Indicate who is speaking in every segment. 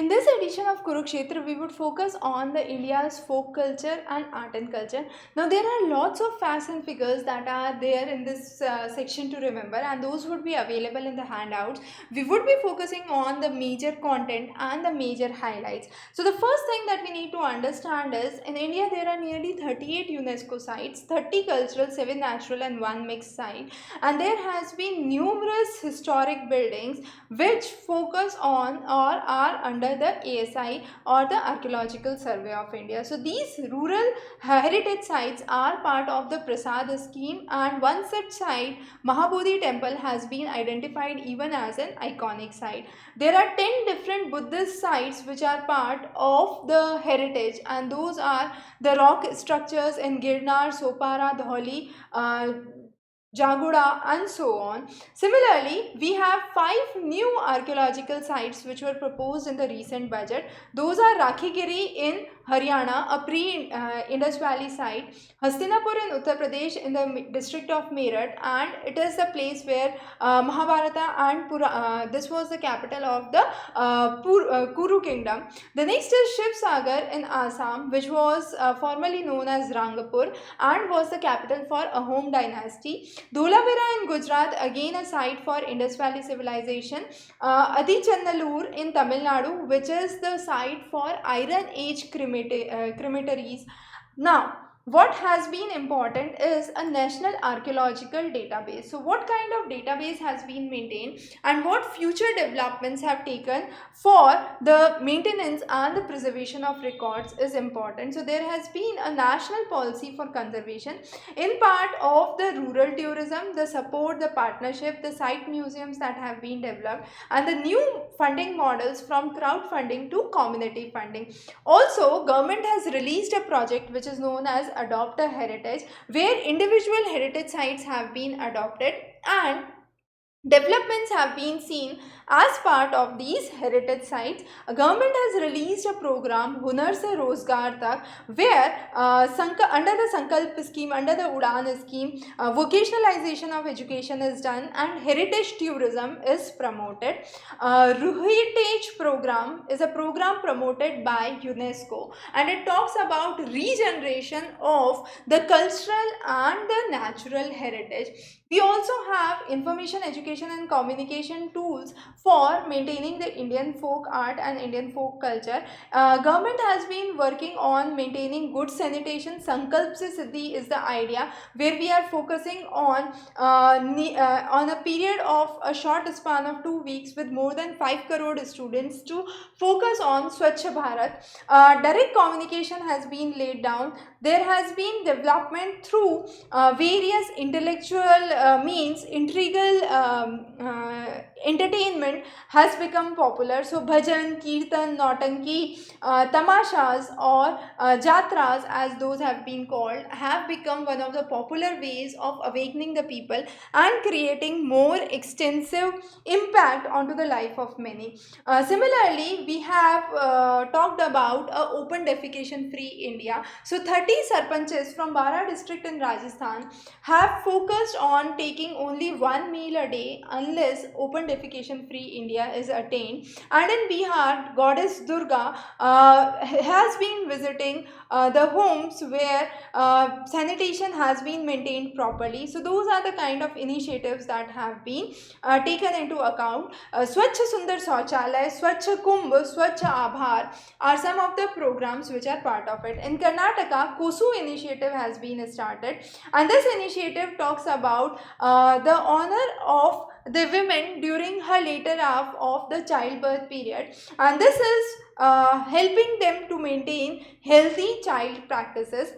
Speaker 1: In this edition of Kurukshetra, we would focus on the India's folk culture and art and culture. Now, there are lots of facts and figures that are there in this section to remember, and those would be available in the handouts. We would be focusing on the major content and the major highlights. So, the first thing that we need to understand is in India there are nearly 38 UNESCO sites, 30 cultural, 7 natural, and 1 mixed site, and there has been numerous historic buildings which focus on or are under the ASI or the Archaeological Survey of India. So these rural heritage sites are part of the Prasad scheme, and one such site, Mahabodhi temple, has been identified even as an iconic site. There are 10 different Buddhist sites which are part of the heritage, and those are the rock structures in Girnar, Sopara, Dholi, Jagoda, and so on. Similarly, we have 5 new archaeological sites which were proposed in the recent budget. Those are Rakhigiri in Haryana, a pre-Indus Valley site; Hastinapur in Uttar Pradesh in the district of Meerut, and it is the place where Mahabharata and this was the capital of the Kuru kingdom. The next is Shiv Sagar in Assam, which was formerly known as Rangapur and was the capital for Ahom dynasty. Dholavira in Gujarat, again a site for Indus Valley civilization. Adichandalur in Tamil Nadu, which is the site for Iron Age crematories. Now, what has been important is a national archaeological database. So what kind of database has been maintained and what future developments have taken for the maintenance and the preservation of records is important. So there has been a national policy for conservation in part of the rural tourism, the support, the partnership, the site museums that have been developed, and the new funding models from crowdfunding to community funding. Also, government has released a project which is known as Adopt a Heritage, where individual heritage sites have been adopted and developments have been seen as part of these heritage sites. A government has released a program, Hunar Se Rozgar Tak, where under the Sankalp scheme, under the Udan scheme, vocationalization of education is done and heritage tourism is promoted. Heritage program is a program promoted by UNESCO, and it talks about regeneration of the cultural and the natural heritage. We also have information, education, and communication tools for maintaining the Indian folk art and Indian folk culture. Government has been working on maintaining good sanitation. Sankalp Se Siddhi is the idea, where we are focusing on a period of a short span of 2 weeks with more than 5 crore students to focus on Swachh Bharat. Direct communication has been laid down. There has been development through various intellectual means. Integral entertainment has become popular. So bhajan, kirtan, nautanki, tamashas, or jatras, as those have been called, have become one of the popular ways of awakening the people and creating more extensive impact onto the life of many. Similarly, we have talked about a open defecation free India. So 30 sarpanches from Bara district in Rajasthan have focused on taking only one meal a day unless open defecation free India is attained. And in Bihar, goddess Durga has been visiting the homes where sanitation has been maintained properly. So those are the kind of initiatives that have been taken into account. Swachh Sundar Shauchalay, Swachh Kumbh, Swachh Abhar are some of the programs which are part of it. In Karnataka, Kosu initiative has been started, and this initiative talks about the honor of the women during her later half of the childbirth period, and this is helping them to maintain healthy child practices.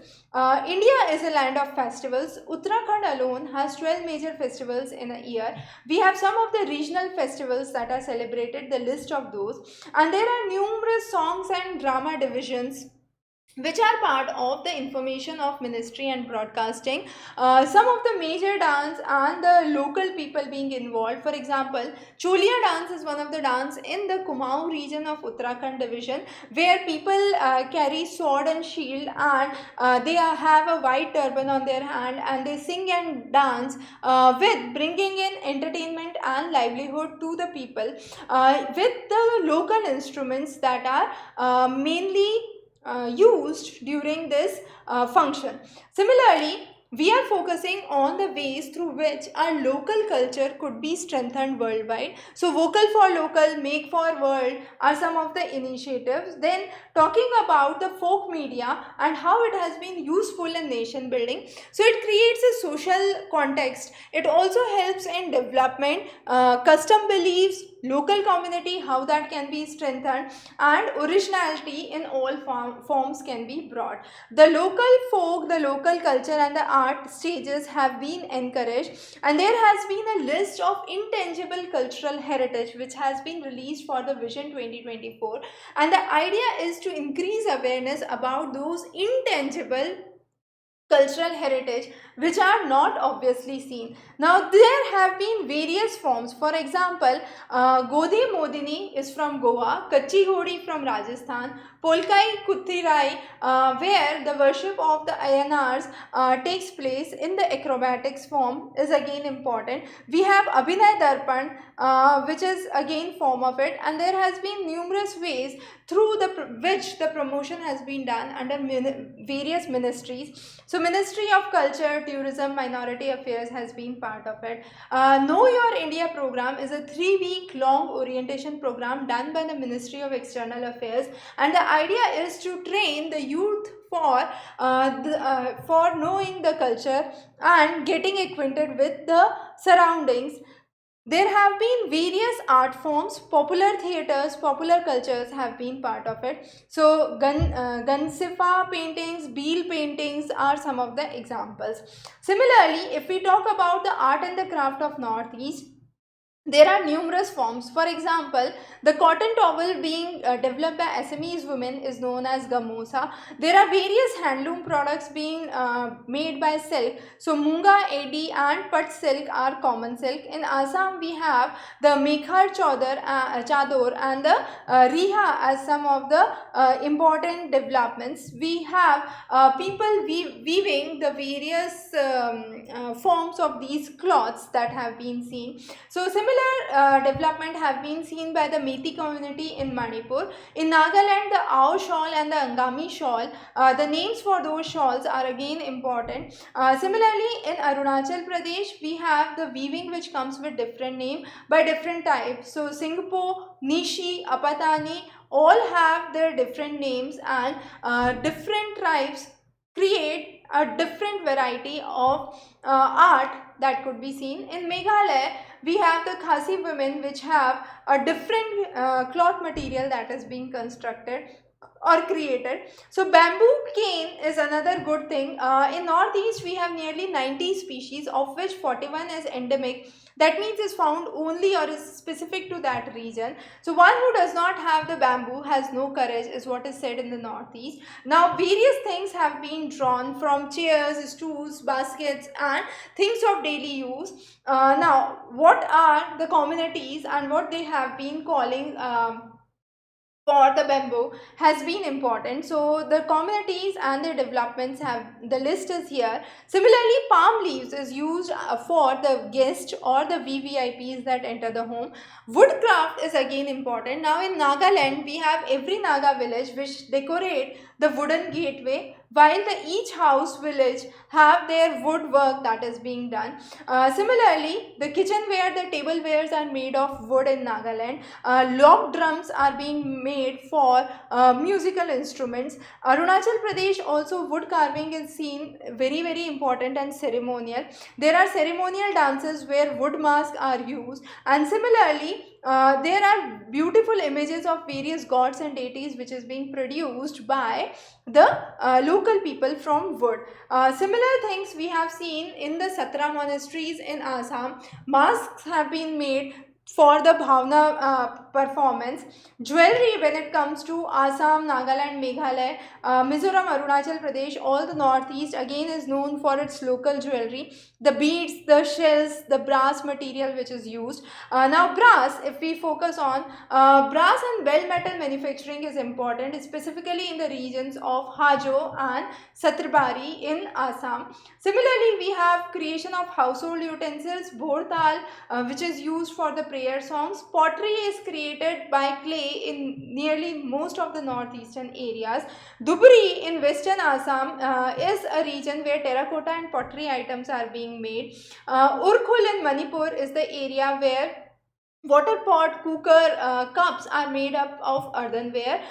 Speaker 1: India is a land of festivals. Uttarakhand alone has 12 major festivals in a year. We have some of the regional festivals that are celebrated, the list of those, and there are numerous songs and drama divisions which are part of the information of ministry and broadcasting. Some of the major dance and the local people being involved. For example, Cholia dance is one of the dance in the Kumaon region of Uttarakhand division, where people carry sword and shield, and they have a white turban on their hand, and they sing and dance with bringing in entertainment and livelihood to the people with the local instruments that are mainly used during this function. Similarly, we are focusing on the ways through which our local culture could be strengthened worldwide. So, vocal for local, make for world are some of the initiatives. Then, talking about the folk media and how it has been useful in nation building. So, it creates a social context. It also helps in development, custom beliefs, local community, how that can be strengthened, and originality in all forms can be brought. The local folk, the local culture and the art stages have been encouraged, and there has been a list of intangible cultural heritage which has been released for the Vision 2024, and the idea is to increase awareness about those intangible cultural heritage which are not obviously seen. Now there have been various forms. For example, Gode Modini is from Goa, Kachi Godi from Rajasthan, Polkai Kuthirai, where the worship of the Ayanars takes place in the acrobatics form, is again important. We have Abhinay Darpan, which is again form of it, and there has been numerous ways through which the promotion has been done under various ministries. So Ministry of Culture, Tourism, Minority Affairs has been part of it. Know Your India program is a 3-week long orientation program done by the Ministry of External Affairs, and the idea is to train the youth for knowing the culture and getting acquainted with the surroundings. There have been various art forms, popular theatres, popular cultures have been part of it. So, Gansifa paintings, Beal paintings are some of the examples. Similarly, if we talk about the art and the craft of Northeast, there are numerous forms. For example, the cotton towel being developed by Assamese women is known as gamosa. There are various handloom products being made by silk. So, munga, edi and pat silk are common silk. In Assam, we have the mekhar chador and the riha as some of the important developments. We have people weaving the various forms of these cloths that have been seen. So, similar development have been seen by the Methi community in Manipur. In Nagaland, the Ao shawl and the Angami shawl, the names for those shawls are again important. Similarly, in Arunachal Pradesh, we have the weaving which comes with different name by different types. So, Singpo, Nishi, Apatani, all have their different names, and different tribes create a different variety of art that could be seen. In Meghalaya, we have the Khasi women which have a different cloth material that is being constructed or created. So bamboo cane is another good thing. In Northeast, we have nearly 90 species, of which 41 is endemic. That means is found only or is specific to that region. So one who does not have the bamboo has no courage, is what is said in the Northeast. Now various things have been drawn from chairs, stools, baskets and things of daily use. Now what are the communities and what they have been calling for the bamboo has been important. So the communities and their developments have, the list is here. Similarly, palm leaves is used for the guests or the VVIPs that enter the home. Woodcraft is again important. Now in Nagaland, we have every Naga village which decorate the wooden gateway, while the each house village have their woodwork that is being done. Similarly, the kitchenware, the tablewares are made of wood in Nagaland. Log drums are being made for musical instruments. Arunachal Pradesh also wood carving is seen very important and ceremonial. There are ceremonial dances where wood masks are used, and similarly there are beautiful images of various gods and deities which is being produced by the local people from wood. Similar things we have seen in the Satra monasteries in Assam. Masks have been made for the Bhavna performance. Jewelry, when it comes to Assam, Nagaland, Meghalaya, Mizoram, Arunachal Pradesh, all the northeast again is known for its local jewelry. The beads, the shells, the brass material which is used. Now brass, if we focus on brass and bell metal manufacturing is important, specifically in the regions of Hajo and Satrabari in Assam. Similarly, we have creation of household utensils, bhortal, which is used for the prayer songs. Pottery is created by clay in nearly most of the northeastern areas. Dhubri in western Assam is a region where terracotta and pottery items are being made. Urkhul in Manipur is the area where water pot, cooker, cups are made up of earthenware.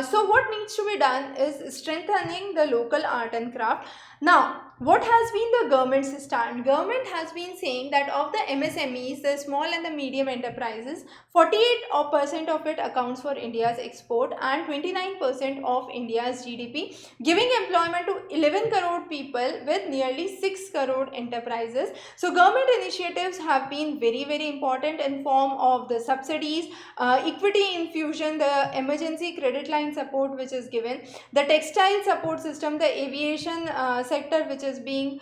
Speaker 1: So what needs to be done is strengthening the local art and craft. Now, what has been the government's stand? Government has been saying that of the MSMEs, the small and the medium enterprises, 48% of it accounts for India's export and 29% of India's GDP, giving employment to 11 crore people with nearly 6 crore enterprises. So government initiatives have been very, very important in form of the subsidies, equity infusion, the emergency credit line support which is given, the textile support system, the aviation sector which is being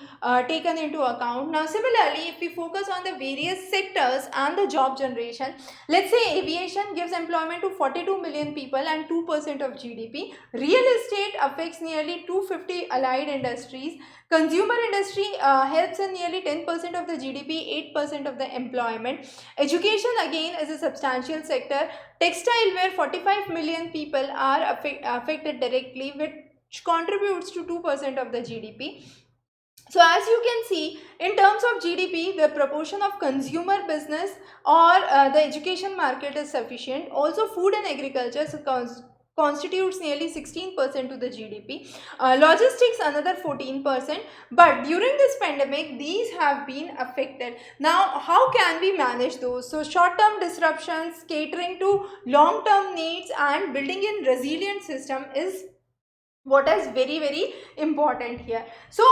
Speaker 1: taken into account. Now similarly, if we focus on the various sectors and the job generation, let's say aviation gives employment to 42 million people and 2% of GDP. Real estate affects nearly 250 allied industries. Consumer industry helps in nearly 10% of the GDP, 8% of the employment. Education again is a substantial sector. Textile, where 45 million people are affected directly, which contributes to 2% of the GDP. So as you can see, in terms of GDP, the proportion of consumer business or the education market is sufficient. Also, food and agriculture constitutes nearly 16% to the GDP. Logistics another 14%. But during this pandemic, these have been affected. Now, how can we manage those? So, short-term disruptions, catering to long-term needs and building in resilient system is what is very, very important here. So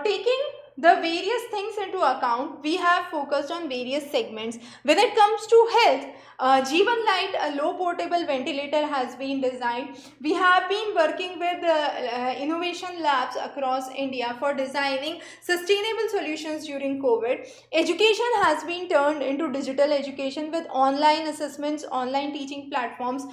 Speaker 1: taking the various things into account, we have focused on various segments. When it comes to health, Jeevan Light, a low portable ventilator, has been designed. We have been working with innovation labs across India for designing sustainable solutions during COVID. Education has been turned into digital education with online assessments, online teaching platforms.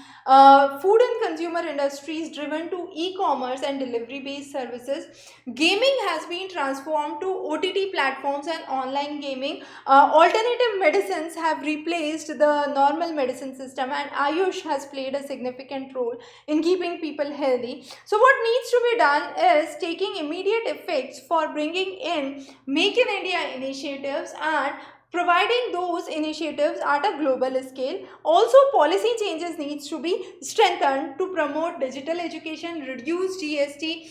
Speaker 1: Food and consumer industries driven to e-commerce and delivery based services. Gaming has been transformed to OTT platforms and online gaming. Alternative medicines have replaced the normal medicine system, and Ayush has played a significant role in keeping people healthy. So what needs to be done is taking immediate effects for bringing in Make in India initiatives and providing those initiatives at a global scale. Also, policy changes needs to be strengthened to promote digital education, reduce GST,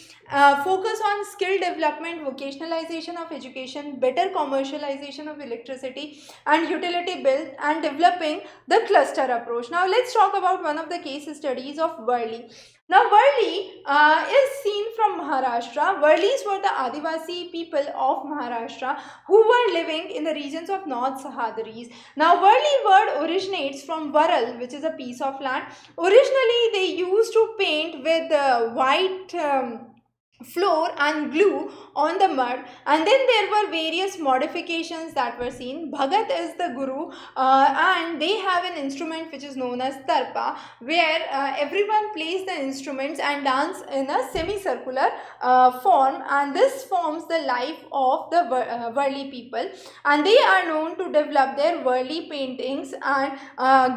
Speaker 1: focus on skill development, vocationalization of education, better commercialization of electricity and utility bills, and developing the cluster approach. Now let's talk about one of the case studies of Worli. Now Worli is seen from Maharashtra. Worlis were the Adivasi people of Maharashtra who were living in the regions of North Sahadraris. Now Worli word originates from Varal, which is a piece of land. Originally they used to paint with white flour and glue on the mud, and then there were various modifications that were seen. Bhagat is the guru, and they have an instrument which is known as tarpa, where everyone plays the instruments and dance in a semicircular form, and this forms the life of the Worli people, and they are known to develop their Worli paintings. And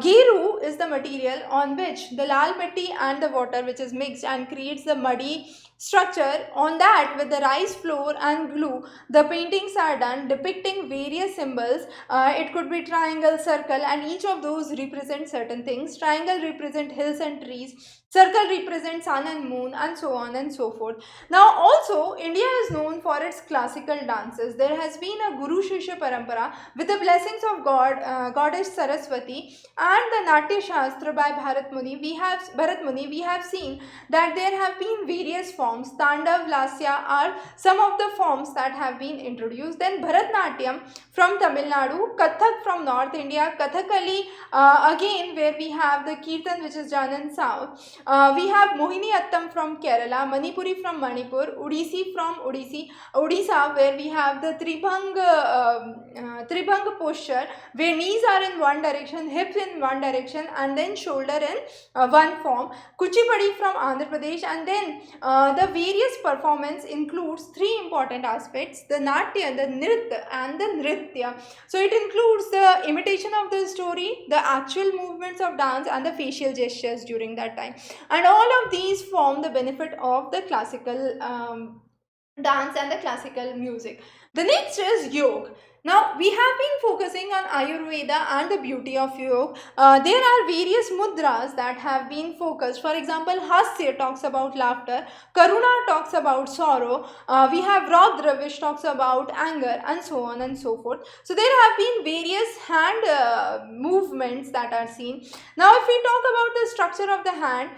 Speaker 1: geru is the material on which the lal mitti and the water which is mixed and creates the muddy structure. On that, with the rice flour and glue, the paintings are done depicting various symbols. It could be triangle, circle, and each of those represent certain things. Triangle represent hills and trees, circle represents sun and moon, and so on and so forth. Now also, India is known for its classical dances. There has been a Guru Shishya Parampara with the blessings of Goddess Saraswati and the Natya Shastra by Bharat Muni. We have seen that there have been various forms. Tandav, Lasya are some of the forms that have been introduced. Then Bharatnatyam from Tamil Nadu, Kathak from North India, Kathakali again where we have the Kirtan which is done in South. We have Mohini Attam from Kerala, Manipuri from Manipur, Odissi from Odisha where we have the Tribhang posture where knees are in one direction, hips in one direction and then shoulder in one form. Kuchipudi from Andhra Pradesh, and then the various performance includes three important aspects: the Natya, the Nritya and the Nritya. So it includes the imitation of the story, the actual movements of dance and the facial gestures during that time, and all of these form the benefit of the classical dance and the classical music. The next is yoga. Now we have been focusing on Ayurveda and the beauty of yoga. There are various mudras that have been focused. For example, Hasya talks about laughter, Karuna talks about sorrow, we have Raudra which talks about anger, and so on and so forth. So there have been various hand movements that are seen. Now if we talk about the structure of the hand,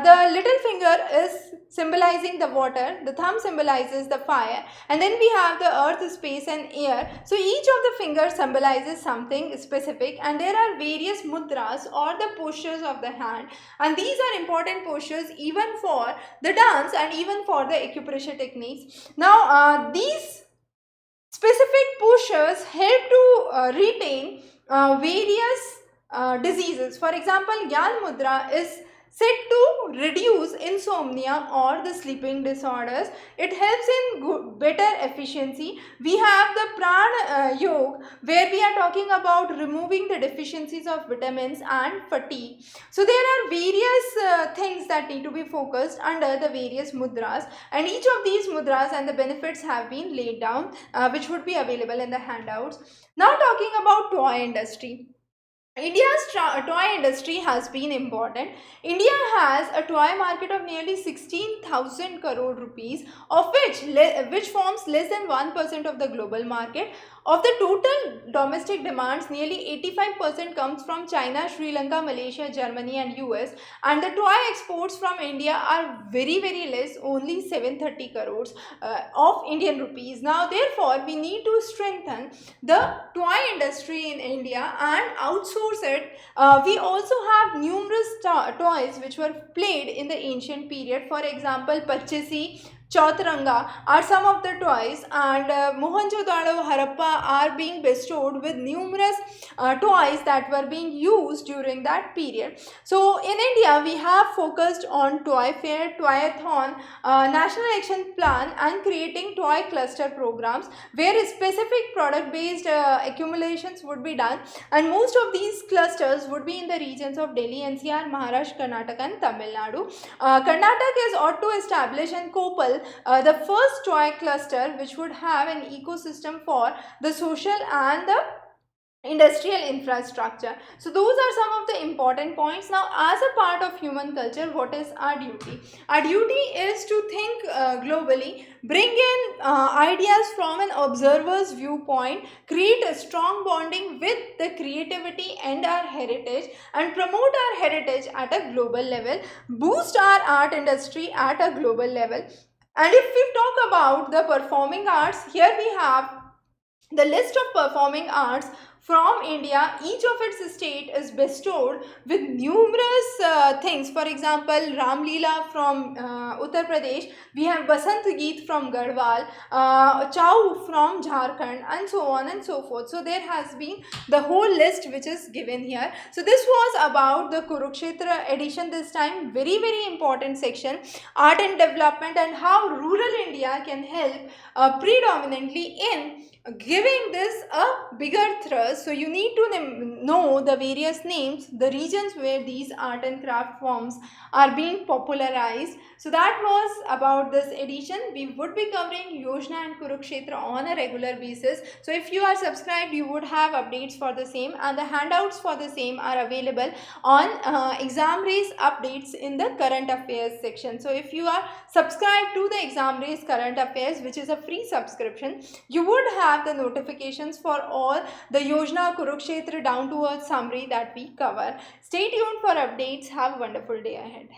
Speaker 1: the little finger is symbolizing the water, the thumb symbolizes the fire, and then we have the earth, space and air. So each of the fingers symbolizes something specific, and there are various mudras or the postures of the hand, and these are important postures even for the dance and even for the acupressure techniques. Now these specific postures help to retain various diseases. For example, Gyal Mudra is said to reduce insomnia or the sleeping disorders. It helps in better efficiency. We have the Pran Yoga where we are talking about removing the deficiencies of vitamins and fatigue. So there are various things that need to be focused under the various mudras, and each of these mudras and the benefits have been laid down which would be available in the handouts. Now talking about toy industry. India's toy industry has been important. India has a toy market of nearly 16,000 crore rupees, of which forms less than 1% of the global market. Of the total domestic demands, nearly 85% comes from China, Sri Lanka, Malaysia, Germany and US, and the toy exports from India are very less, only 730 crores of Indian rupees. Now therefore we need to strengthen the toy industry in India and outsource it. We also have numerous toys which were played in the ancient period. For example, Pachisi, Chautaranga are some of the toys, and Mohenjo-daro, Harappa are being bestowed with numerous toys that were being used during that period. So in India we have focused on toy fair, toyathon, national action plan and creating toy cluster programs where specific product based accumulations would be done, and most of these clusters would be in the regions of Delhi, NCR, Maharashtra, Karnataka and Tamil Nadu. Karnataka is ought to establish in Koppal the first toy cluster which would have an ecosystem for the social and the industrial infrastructure. So those are some of the important points. Now as a part of human culture, what is our duty? Our duty is to think globally, bring in ideas from an observer's viewpoint, create a strong bonding with the creativity and our heritage, and promote our heritage at a global level, boost our art industry at a global level. And if we talk about the performing arts, here we have the list of performing arts from India. Each of its state is bestowed with numerous things. For example, Ram Leela from Uttar Pradesh, we have Basant Geet from Garhwal, Chau from Jharkhand and so on and so forth. So there has been the whole list which is given here. So this was about the Kurukshetra edition this time. Very important section, art and development and how rural India can help predominantly in giving this a bigger thrust. So you need to know the various names, the regions where these art and craft forms are being popularized. So that was about this edition. We would be covering Yojana and Kurukshetra on a regular basis. So if you are subscribed, you would have updates for the same, and the handouts for the same are available on Exam-Race updates in the current affairs section. So if you are subscribed to the Exam-Race current affairs, which is a free subscription, you would have the notifications for all the Yojana, Kurukshetra down to earth summary that we cover. Stay tuned for updates. Have a wonderful day ahead.